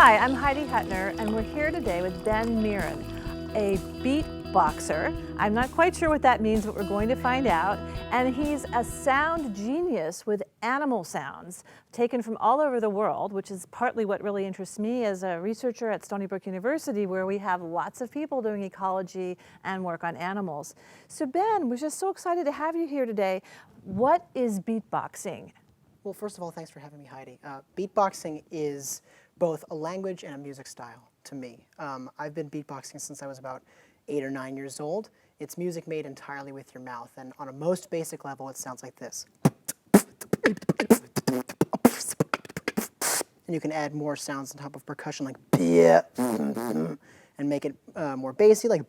Hi, I'm Heidi Hutner, and we're here today with Ben Mirin, a beatboxer. I'm not quite sure what that means, but we're going to find out. And he's a sound genius with animal sounds taken from all over the world, which is partly what really interests me as a researcher at Stony Brook University, where we have lots of people doing ecology and work on animals. So Ben, we're just so excited to have you here today. What is beatboxing? Well, first of all, thanks for having me, Heidi. Beatboxing is both a language and a music style to me. I've been beatboxing since I was about 8 or 9 years old. It's music made entirely with your mouth, and on a most basic level, it sounds like this. And you can add more sounds on top of percussion, like and make it more bassy, like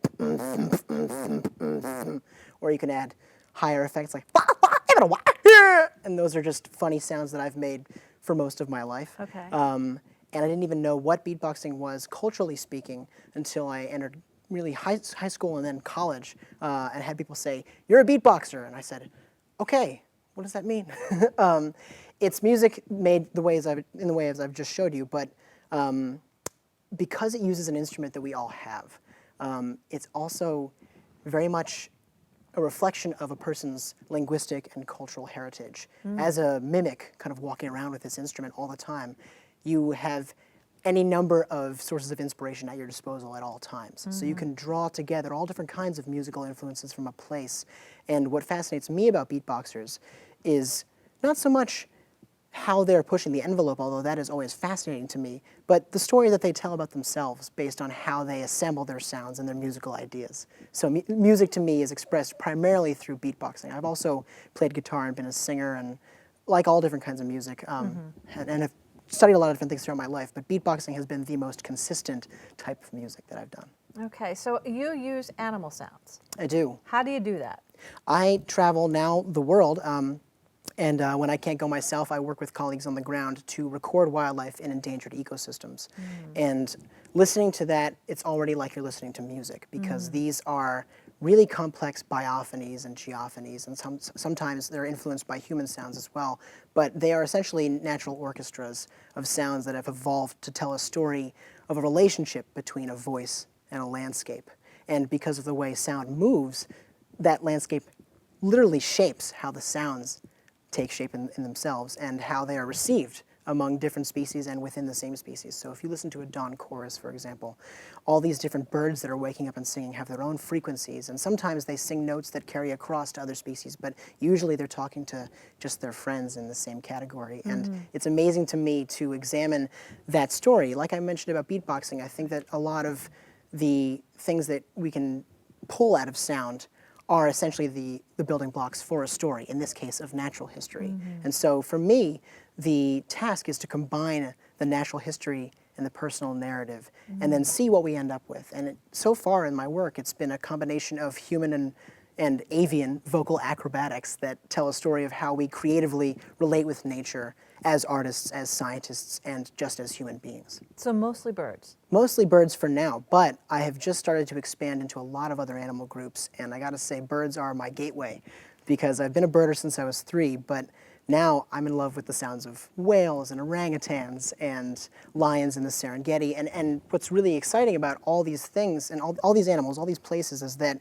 or you can add higher effects like and those are just funny sounds that I've made for most of my life. Okay. And I didn't even know what beatboxing was, culturally speaking, until I entered really high school and then college, and had people say, "You're a beatboxer," and I said, "Okay, what does that mean?" It's music made in the way as I've just showed you, but because it uses an instrument that we all have, it's also very much a reflection of a person's linguistic and cultural heritage. As a mimic, kind of walking around with this instrument all the time, you have any number of sources of inspiration at your disposal at all times. So you can draw together all different kinds of musical influences from a place. And what fascinates me about beatboxers is not so much how they're pushing the envelope, although that is always fascinating to me, but the story that they tell about themselves based on how they assemble their sounds and their musical ideas. So music to me is expressed primarily through beatboxing. I've also played guitar and been a singer and like all different kinds of music, and have studied a lot of different things throughout my life, but beatboxing has been the most consistent type of music that I've done. Okay, so you use animal sounds. I do. How do you do that? I travel now the world, and when I can't go myself, I work with colleagues on the ground to record wildlife in endangered ecosystems. And listening to that, it's already like you're listening to music, because these are really complex biophonies and geophonies, and sometimes they're influenced by human sounds as well. But they are essentially natural orchestras of sounds that have evolved to tell a story of a relationship between a voice and a landscape. And because of the way sound moves, that landscape literally shapes how the sounds take shape in themselves and how they are received among different species and within the same species. So if you listen to a dawn chorus, for example, all these different birds that are waking up and singing have their own frequencies, and sometimes they sing notes that carry across to other species, but usually they're talking to just their friends in the same category. And it's amazing to me to examine that story. Like I mentioned about beatboxing, I think that a lot of the things that we can pull out of sound are essentially the building blocks for a story, in this case of natural history. And so for me, the task is to combine the natural history and the personal narrative, and then see what we end up with. And so far in my work, it's been a combination of human and avian vocal acrobatics that tell a story of how we creatively relate with nature as artists, as scientists, and just as human beings. So mostly birds? Mostly birds for now, but I have just started to expand into a lot of other animal groups, and I gotta say, birds are my gateway, because I've been a birder since I was 3, but now I'm in love with the sounds of whales and orangutans and lions in the Serengeti. And what's really exciting about all these things and all these animals, all these places, is that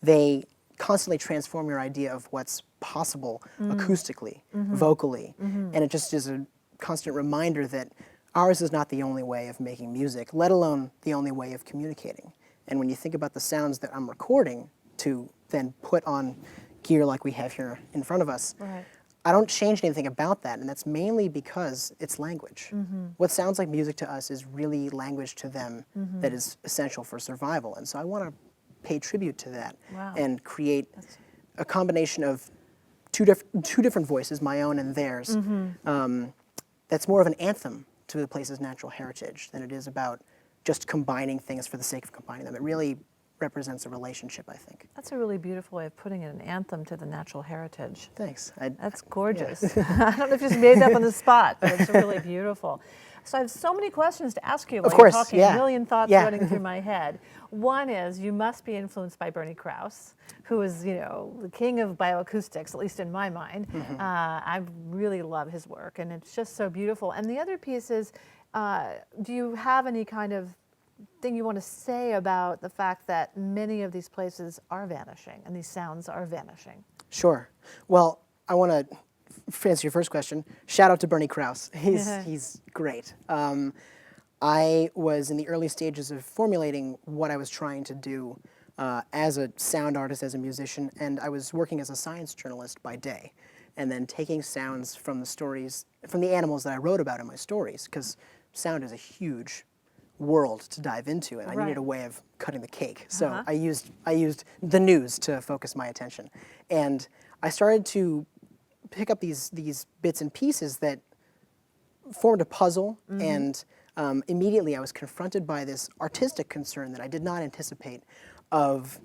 they constantly transform your idea of what's possible acoustically, vocally. And it just is a constant reminder that ours is not the only way of making music, let alone the only way of communicating. And when you think about the sounds that I'm recording to then put on gear like we have here in front of us, I don't change anything about that, and that's mainly because it's language. What sounds like music to us is really language to them that is essential for survival. And so I want to pay tribute to that and create a combination of two different voices, my own and theirs, that's more of an anthem to the place's natural heritage than it is about just combining things for the sake of combining them. It really represents a relationship, I think. That's a really beautiful way of putting it, an anthem to the natural heritage. Thanks. That's gorgeous. Yeah. I don't know if you just made that up on the spot, but it's really beautiful. So I have so many questions to ask you while you're talking, a million thoughts running through my head. One is, you must be influenced by Bernie Krause, who is, you know, the king of bioacoustics, at least in my mind. I really love his work, and it's just so beautiful. And the other piece is, Do you have any kind of thing you want to say about the fact that many of these places are vanishing and these sounds are vanishing? Sure. Well, I want to answer your first question. Shout out to Bernie Krause. He's great. I was in the early stages of formulating what I was trying to do as a sound artist, as a musician, and I was working as a science journalist by day, and then taking sounds from the stories, from the animals that I wrote about in my stories, because sound is a huge world to dive into, and I needed a way of cutting the cake. So I used the news to focus my attention, and I started to pick up these bits and pieces that formed a puzzle, and immediately I was confronted by this artistic concern that I did not anticipate of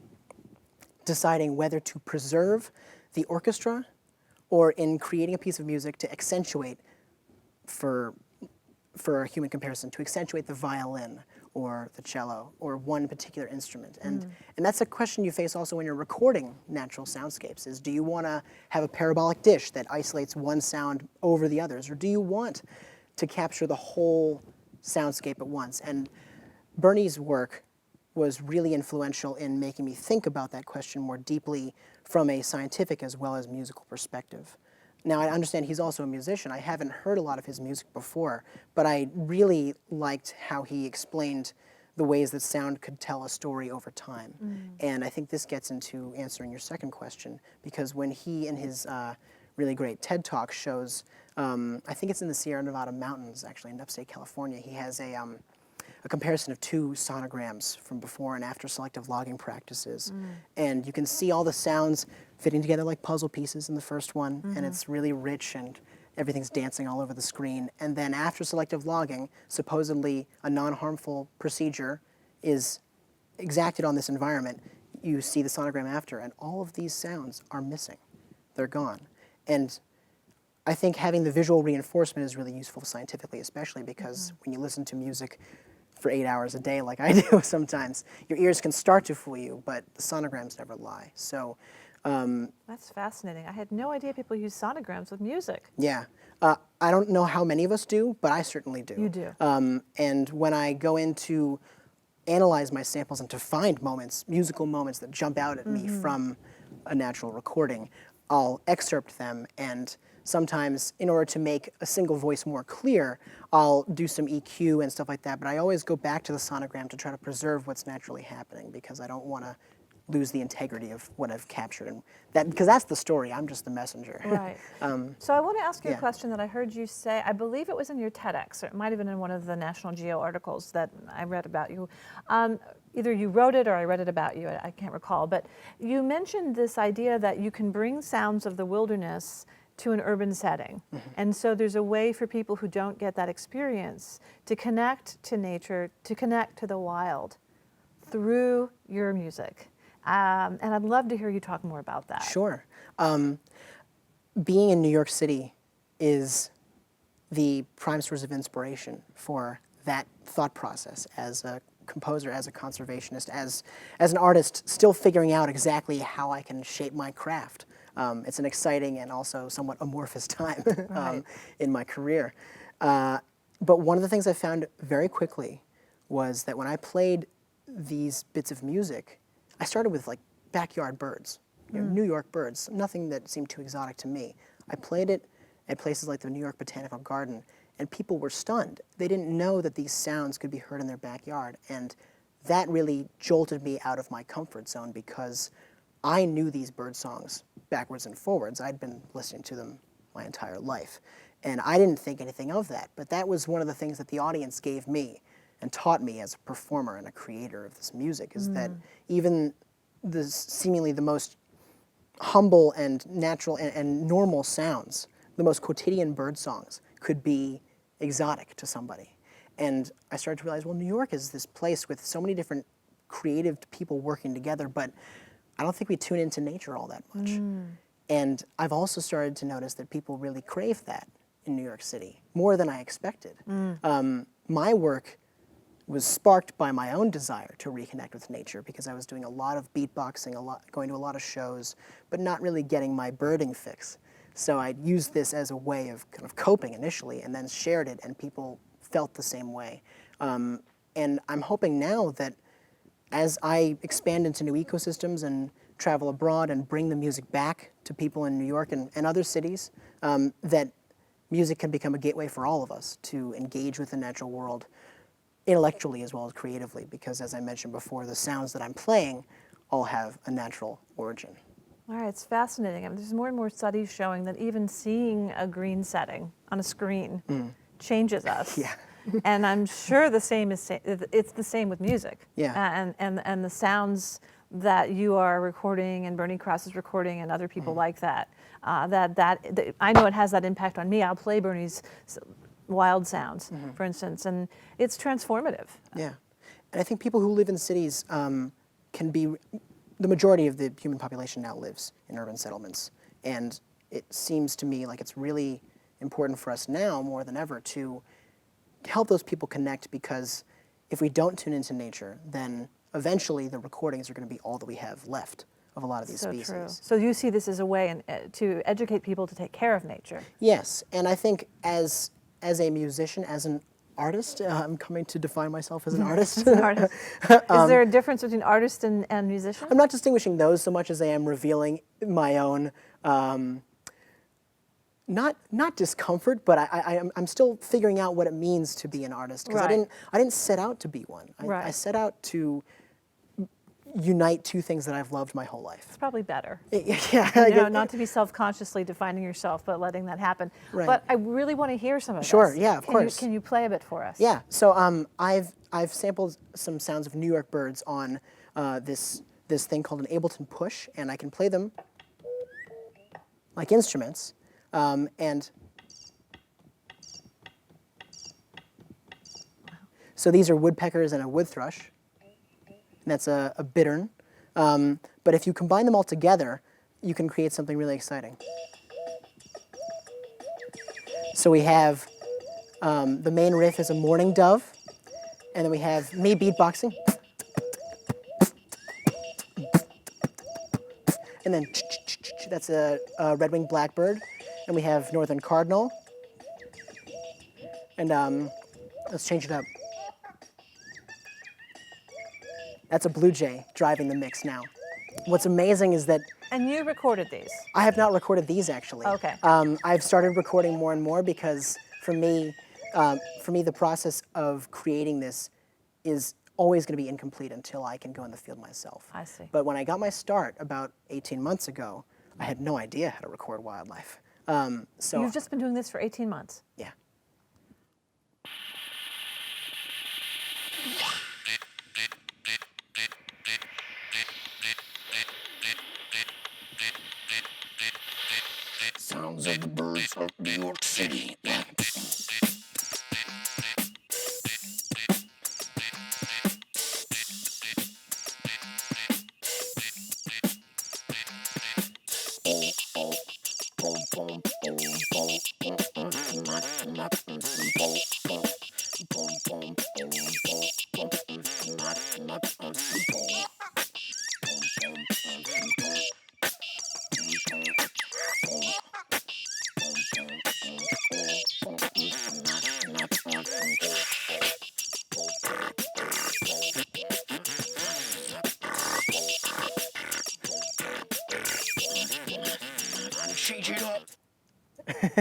deciding whether to preserve the orchestra or in creating a piece of music to accentuate, for a human comparison, to accentuate the violin or the cello or one particular instrument. And that's a question you face also when you're recording natural soundscapes, is do you want to have a parabolic dish that isolates one sound over the others, or do you want to capture the whole soundscape at once? And Bernie's work was really influential in making me think about that question more deeply from a scientific as well as musical perspective. Now, I understand he's also a musician. I haven't heard a lot of his music before, but I really liked how he explained the ways that sound could tell a story over time. And I think this gets into answering your second question, because when he, in his really great TED Talk, shows, I think it's in the Sierra Nevada mountains, actually, in upstate California, he has a comparison of two sonograms from before and after selective logging practices. And you can see all the sounds fitting together like puzzle pieces in the first one, and it's really rich and everything's dancing all over the screen. And then after selective logging, supposedly a non-harmful procedure is exacted on this environment. You see the sonogram after, and all of these sounds are missing. They're gone. And I think having the visual reinforcement is really useful scientifically, especially because when you listen to music for 8 hours a day like I do sometimes, your ears can start to fool you, but the sonograms never lie. So that's fascinating. I had no idea people use sonograms with music. yeah. I don't know how many of us do, but I certainly do. You do. And when I go in to analyze my samples and to find moments, musical moments that jump out at me from a natural recording, I'll excerpt them, and sometimes in order to make a single voice more clear, I'll do some EQ and stuff like that, but I always go back to the sonogram to try to preserve what's naturally happening, because I don't want to lose the integrity of what I've captured, and that, because that's the story. I'm just the messenger. Right. So I want to ask you a question that I heard you say. I believe it was in your TEDx, or it might have been in one of the National Geo articles that I read about you. Either you wrote it or I read it about you. I can't recall, but you mentioned this idea that you can bring sounds of the wilderness to an urban setting. And so there's a way for people who don't get that experience to connect to nature, to connect to the wild through your music. And I'd love to hear you talk more about that. Sure. Being in New York City is the prime source of inspiration for that thought process as a composer, as a conservationist, as an artist still figuring out exactly how I can shape my craft. It's an exciting and also somewhat amorphous time in my career. But one of the things I found very quickly was that when I played these bits of music, I started with like backyard birds, New York birds, nothing that seemed too exotic to me. I played it at places like the New York Botanical Garden, and people were stunned. They didn't know that these sounds could be heard in their backyard, and that really jolted me out of my comfort zone, because I knew these bird songs backwards and forwards. I'd been listening to them my entire life, and I didn't think anything of that, but that was one of the things that the audience gave me and taught me as a performer and a creator of this music, is that even seemingly the most humble and natural and normal sounds, the most quotidian bird songs, could be exotic to somebody. And I started to realize, well, New York is this place with so many different creative people working together, but I don't think we tune into nature all that much. And I've also started to notice that people really crave that in New York City, more than I expected. My work was sparked by my own desire to reconnect with nature, because I was doing a lot of beatboxing, going to a lot of shows, but not really getting my birding fix. So I used this as a way of kind of coping initially, and then shared it, and people felt the same way. And I'm hoping now that as I expand into new ecosystems and travel abroad and bring the music back to people in New York and other cities, that music can become a gateway for all of us to engage with the natural world intellectually as well as creatively, because as I mentioned before, the sounds that I'm playing all have a natural origin. All right, it's fascinating. I mean, there's more and more studies showing that even seeing a green setting on a screen changes us. Yeah. And I'm sure it's the same with music. Yeah. And the sounds that you are recording and Bernie Krause is recording and other people like that, I know it has that impact on me. I'll play Bernie's wild sounds, for instance, and it's transformative. Yeah. And I think people who live in cities can be, the majority of the human population now lives in urban settlements. And it seems to me like it's really important for us now more than ever to help those people connect, because if we don't tune into nature, then eventually the recordings are going to be all that we have left of a lot of these species. True. So you see this as a way to educate people to take care of nature. Yes, and I think as a musician, as an artist, I'm coming to define myself as an artist. As an artist. Is there a difference between artist and musician? I'm not distinguishing those so much as I am revealing my own, not discomfort, but I'm still figuring out what it means to be an artist, because Right. I didn't set out to be one. I set out to unite two things that I've loved my whole life. It's probably better. Yeah, Not to be self-consciously defining yourself, but letting that happen. Right. But I really want to hear some of this. Sure, yeah, of course. Can you play a bit for us? Yeah, so I've sampled some sounds of New York birds on this thing called an Ableton Push, and I can play them like instruments. And so these are woodpeckers and a wood thrush, and that's a bittern. But if you combine them all together, you can create something really exciting. So we have the main riff is a mourning dove, and then we have me beatboxing, and then that's a red-winged blackbird, and we have northern cardinal, and let's change it up. That's a blue jay driving the mix now. What's amazing is that And you recorded these? I have not recorded these actually. Okay. I've started recording more and more because for me, the process of creating this is always going to be incomplete until I can go in the field myself. I see. But when I got my start about 18 months ago, I had no idea how to record wildlife. So You've just been doing this for 18 months? yeah. Sounds of the birds of New York City. Change it up.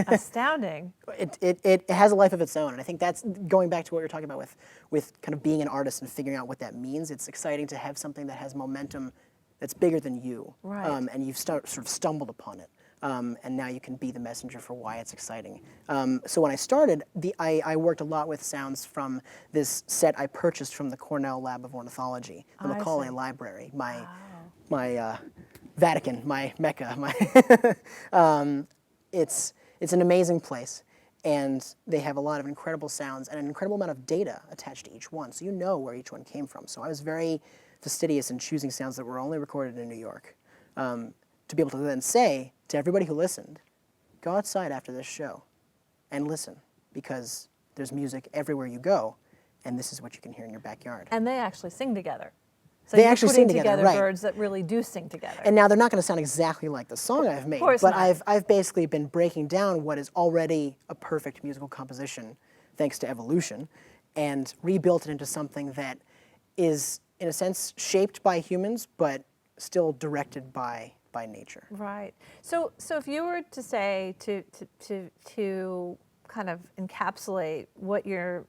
Astounding. It has a life of its own, and I think that's going back to what you're talking about with kind of being an artist and figuring out what that means. It's exciting to have something that has momentum that's bigger than you, Right. And you've sort of stumbled upon it, and now you can be the messenger for why it's exciting. So when I started, I worked a lot with sounds from this set I purchased from the Cornell Lab of Ornithology, the I Macaulay see. Library, my Vatican, my Mecca, it's an amazing place, and they have a lot of incredible sounds and an incredible amount of data attached to each one, so you know where each one came from. So I was very fastidious in choosing sounds that were only recorded in New York, to be able to then say to everybody who listened, go outside after this show and listen, because there's music everywhere you go, and this is what you can hear in your backyard. And they actually sing together. So They you're actually putting sing together, right. birds that really do sing together. And now they're not going to sound exactly like the song I've made, course but not. I've basically been breaking down what is already a perfect musical composition thanks to evolution, and rebuilt it into something that is, in a sense, shaped by humans, but still directed by nature. Right. So if you were to say to kind of encapsulate what your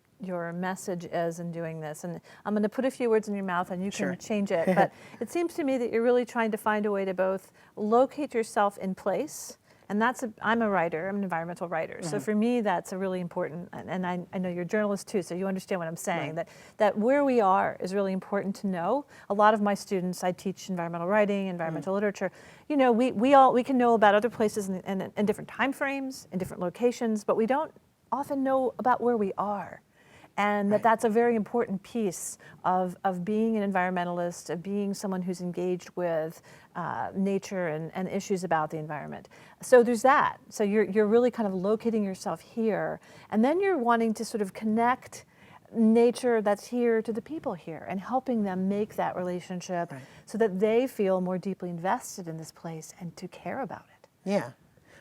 message is in doing this, and I'm going to put a few words in your mouth and you Sure. can change it, but it seems to me that you're really trying to find a way to both locate yourself in place, and I'm a writer, I'm an environmental writer, so for me that's a really important, and I know you're a journalist too, so you understand what I'm saying, that where we are is really important to know. A lot of my students, I teach environmental writing, environmental literature, you know, we can know about other places in different time frames, in different locations, but we don't often know about where we are. And that's a very important piece of being an environmentalist, of being someone who's engaged with nature and issues about the environment. So there's that. So you're really kind of locating yourself here, and then you're wanting to sort of connect nature that's here to the people here and helping them make that relationship so that they feel more deeply invested in this place and to care about it. Yeah.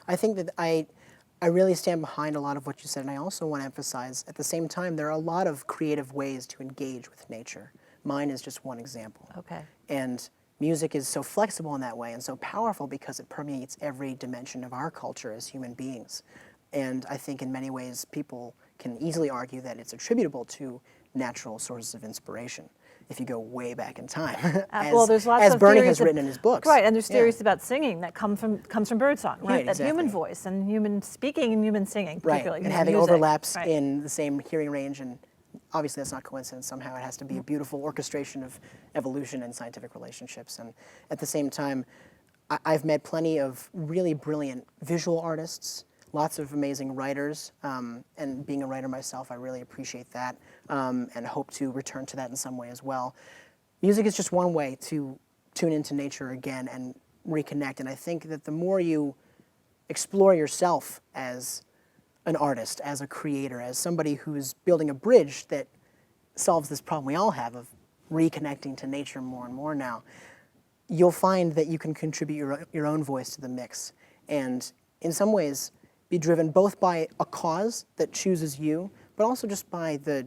I think that I really stand behind a lot of what you said, and I also want to emphasize, at the same time, there are a lot of creative ways to engage with nature. Mine is just one example. Okay. And music is so flexible in that way and so powerful because it permeates every dimension of our culture as human beings. And I think in many ways people can easily argue that it's attributable to natural sources of inspiration if you go way back in time, well, there's lots as of Bernie theories has written in his books. Right, and there's theories about singing that comes from birdsong, Right, that human exactly. voice and human speaking and human singing, Right, particularly. and you know, having music. overlaps Right. in the same hearing range, and obviously that's not coincidence. Somehow it has to be a beautiful orchestration of evolution and scientific relationships. And at the same time, I've met plenty of really brilliant visual artists, lots of amazing writers, and being a writer myself, I really appreciate that, and hope to return to that in some way as well. Music is just one way to tune into nature again and reconnect, and I think that the more you explore yourself as an artist, as a creator, as somebody who's building a bridge that solves this problem we all have of reconnecting to nature more and more now, you'll find that you can contribute your own voice to the mix, and in some ways be driven both by a cause that chooses you, but also just by the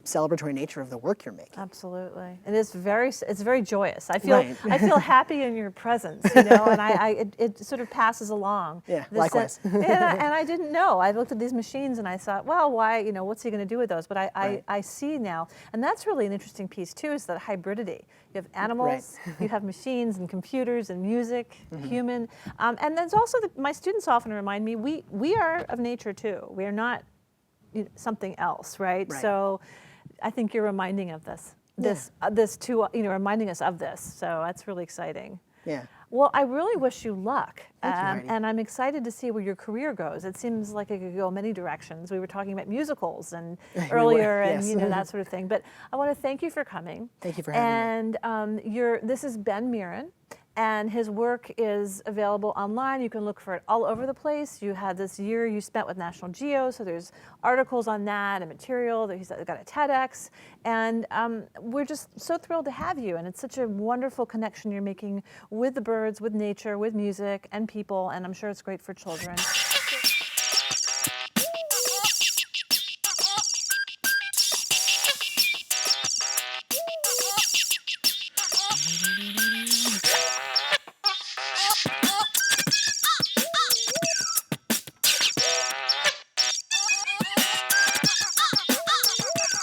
celebratory nature of the work you're making. Absolutely, it's very joyous. I feel Right. I feel happy in your presence, you know, and it sort of passes along. Yeah, This- likewise. and I didn't know. I looked at these machines and I thought, well, why, you know, what's he going to do with those? But I see now, and that's really an interesting piece too, is that hybridity. You have animals, you have machines and computers and music, human, and there's also my students often remind me we are of nature too. We are not something else, right? So I think you're reminding of this too, you know, reminding us of this. So that's really exciting. Yeah. Well, I really wish you luck. Thank you, Heidi. And I'm excited to see where your career goes. It seems like it could go many directions. We were talking about musicals and earlier and yes. you know, that sort of thing. But I want to thank you for coming. Thank you for having me. And this is Ben Mirin. And his work is available online. You can look for it all over the place. You had this year you spent with National Geo, so there's articles on that and material. He's got a TEDx. And we're just so thrilled to have you. And it's such a wonderful connection you're making with the birds, with nature, with music and people. And I'm sure it's great for children.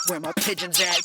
Where my pigeons at?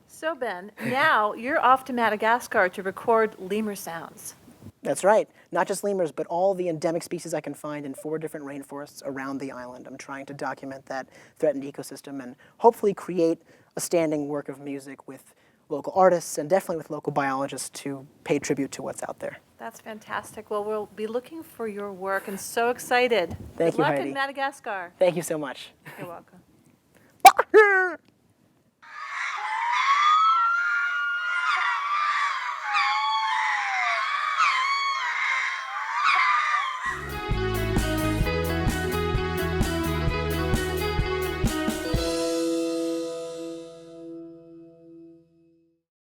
So Ben, now you're off to Madagascar to record lemur sounds. That's right. Not just lemurs, but all the endemic species I can find in 4 different rainforests around the island. I'm trying to document that threatened ecosystem and hopefully create a standing work of music with local artists and definitely with local biologists to pay tribute to what's out there. That's fantastic. Well, we'll be looking for your work and so excited. Thank Good you, luck Heidi. in Madagascar. Thank you so much. You're welcome.